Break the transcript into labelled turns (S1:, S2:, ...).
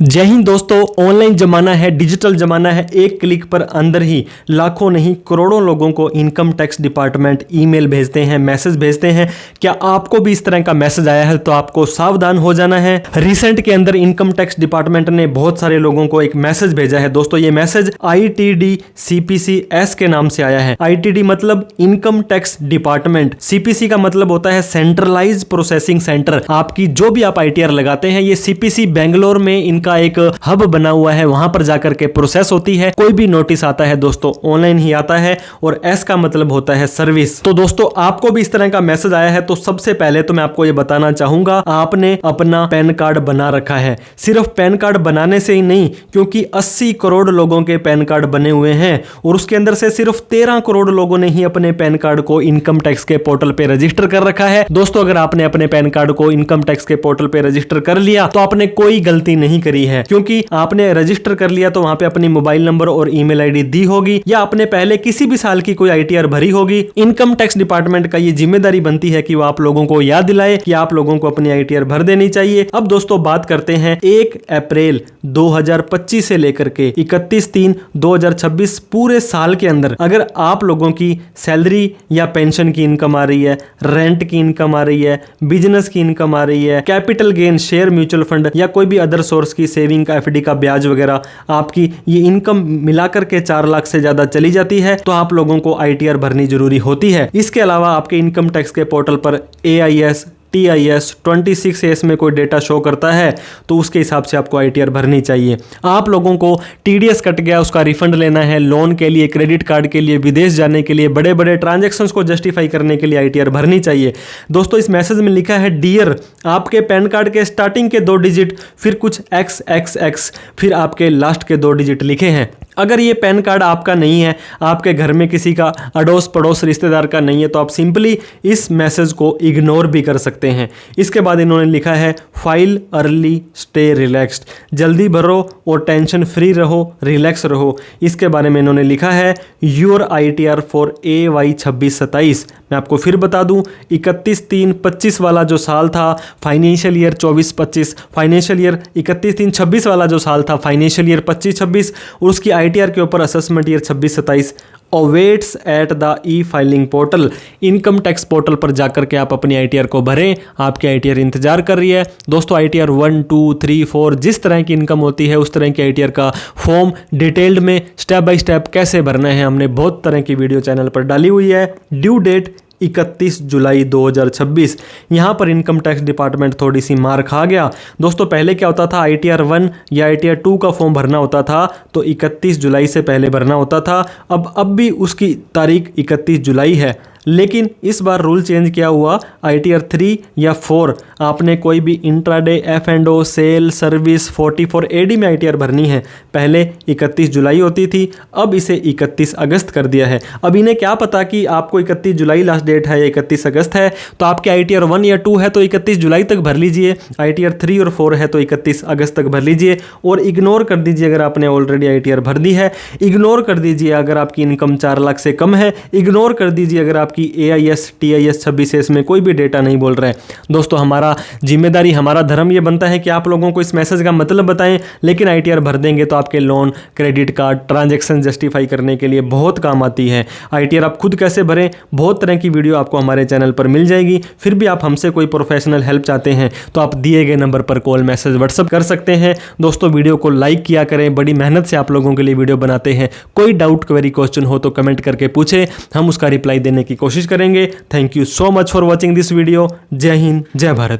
S1: जय हिंद दोस्तों, ऑनलाइन जमाना है, डिजिटल जमाना है। एक क्लिक पर अंदर ही लाखों नहीं करोड़ों लोगों को इनकम टैक्स डिपार्टमेंट ईमेल भेजते हैं, मैसेज भेजते हैं। क्या आपको भी इस तरह का मैसेज आया है तो आपको सावधान हो जाना है। रिसेंट के अंदर इनकम टैक्स डिपार्टमेंट ने बहुत सारे लोगों को एक मैसेज भेजा है। दोस्तों ये मैसेज ITD CPCS के नाम से आया है। ITD मतलब इनकम टैक्स डिपार्टमेंट, CPC का मतलब होता है सेंट्रलाइज प्रोसेसिंग सेंटर। आपकी जो भी आप ITR लगाते हैं, ये CPC बेंगलोर में इनका एक हब बना हुआ है, वहां पर जाकर के प्रोसेस होती है। कोई भी नोटिस आता है दोस्तों ऑनलाइन ही आता है, और S का मतलब होता है सर्विस। तो दोस्तों आपको भी इस तरह का मैसेज आया है तो सबसे पहले तो मैं आपको ये बताना चाहूंगा, आपने अपना पैन कार्ड बना रखा है। सिर्फ पैन कार्ड बनाने से ही नहीं, क्योंकि 80 करोड़ लोगों के पैन कार्ड बने हुए हैं और उसके अंदर से सिर्फ 13 करोड़ लोगों ने ही अपने पैन कार्ड को इनकम टैक्स के पोर्टल पे रजिस्टर कर रखा है। दोस्तों अगर आपने अपने पैन कार्ड को इनकम टैक्स के पोर्टल पे रजिस्टर कर लिया तो आपने कोई गलती नहीं करी है, क्योंकि आपने रजिस्टर कर लिया तो वहां पे अपनी मोबाइल नंबर और ईमेल आईडी दी होगी, या आपने पहले किसी भी साल की कोई ITR भरी होगी। इनकम टैक्स डिपार्टमेंट का ये जिम्मेदारी बनती है कि वो आप लोगों को याद दिलाए कि आप लोगों को अपनी ITR भर देनी चाहिए। अब दोस्तों बात करते हैं 1 अप्रैल 2025 से लेकर के 31/3/2026 पूरे साल के अंदर अगर आप लोगों की सैलरी या पेंशन की इनकम आ रही है, रेंट की इनकम आ रही है, बिजनेस की इनकम आ रही है, capital gain, share mutual fund या कोई भी अदर सोर्स की सेविंग का FD का ब्याज वगैरह, आपकी ये इनकम मिलाकर के 4 लाख से ज्यादा चली जाती है तो आप लोगों को ITR भरनी जरूरी होती है। इसके अलावा आपके इनकम टैक्स के पोर्टल पर AIS TIS 26S में कोई डेटा शो करता है तो उसके हिसाब से आपको ITR भरनी चाहिए। आप लोगों को TDS कट गया उसका रिफंड लेना है, लोन के लिए, क्रेडिट कार्ड के लिए, विदेश जाने के लिए, बड़े बड़े ट्रांजैक्शंस को जस्टिफाई करने के लिए ITR भरनी चाहिए। दोस्तों इस मैसेज में लिखा है डियर, आपके पैन कार्ड के स्टार्टिंग के 2 डिजिट, फिर कुछ XXX, फिर आपके लास्ट के 2 डिजिट लिखे हैं। अगर ये पैन कार्ड आपका नहीं है, आपके घर में किसी का अड़ोस पड़ोस रिश्तेदार का नहीं है, तो आप सिंपली इस मैसेज को इग्नोर भी कर सकते हैं। इसके बाद इन्होंने लिखा है फाइल अर्ली स्टे रिलैक्स्ड, जल्दी भरो और टेंशन फ्री रहो, रिलैक्स रहो। इसके बारे में इन्होंने लिखा है योर ITR फॉर AY 26-27। मैं आपको फिर बता दूं, 31/3/25 वाला जो साल था फाइनेंशियल ईयर 24-25, फाइनेंशियल ईयर 31/3/26 वाला जो साल था फाइनेंशियल ईयर 25-26, और उसकी ITR के ऊपर assessment year 26-27 awaits at the filing portal. Income tax portal पर जाकर के आप अपनी ITR को भरें, आपकी ITR इंतजार कर रही है। दोस्तों ITR 1, 2, 3, 4 जिस तरह की इनकम होती है उस तरह की ITR का फॉर्म डिटेल्ड में स्टेप बाय स्टेप कैसे भरना है हमने बहुत तरह की वीडियो चैनल पर डाली हुई है। ड्यू डेट 31 जुलाई 2026। यहाँ पर इनकम टैक्स डिपार्टमेंट थोड़ी सी मार खा गया। दोस्तों पहले क्या होता था, ITR 1 या ITR 2 का फॉर्म भरना होता था तो 31 जुलाई से पहले भरना होता था। अब भी उसकी तारीख 31 जुलाई है, लेकिन इस बार रूल चेंज किया हुआ, ITR 3 या 4 आपने कोई भी intraday, F&O, sale, service, 44 AD में ITR भरनी है। पहले 31 जुलाई होती थी, अब इसे 31 अगस्त कर दिया है। अब इन्हें क्या पता कि आपको 31 जुलाई लास्ट डेट है या 31 अगस्त है, तो आपके ITR 1 या 2 है तो 31 जुलाई तक भर लीजिए, ITR 3 और 4 है तो 31 अगस्त तक भर लीजिए, और इग्नोर कर दीजिए अगर आपने ऑलरेडी ITR भर दी है। इग्नोर कर दीजिए अगर आपकी इनकम 4 लाख से कम है। इग्नोर कर दीजिए अगर आपकी AIS TIS 26S में कोई भी डेटा नहीं बोल रहा है। दोस्तों हमारा जिम्मेदारी, हमारा धर्म ये बनता है कि आप लोगों को इस मैसेज का मतलब बताएं, लेकिन ITR भर देंगे तो आपके loan, credit card, transaction justify करने के लिए बहुत काम आती है। ITR आप खुद कैसे भरें, बहुत तरह की वीडियो आपको हमारे चैनल पर मिल जाएगी। फिर भी आप हमसे कोई प्रोफेशनल हेल्प चाहते हैं तो आप दिए गए नंबर पर कॉल, मैसेज, व्हाट्सअप कर सकते हैं। दोस्तों वीडियो को लाइक किया करें, बड़ी मेहनत से आप लोगों के लिए वीडियो बनाते हैं। कोई डाउट, क्वेरी, क्वेश्चन हो तो कमेंट करके पूछें, हम उसका रिप्लाई देने की कोशिश करेंगे। Thank you so much for watching this video. जय हिंद, जय भारत।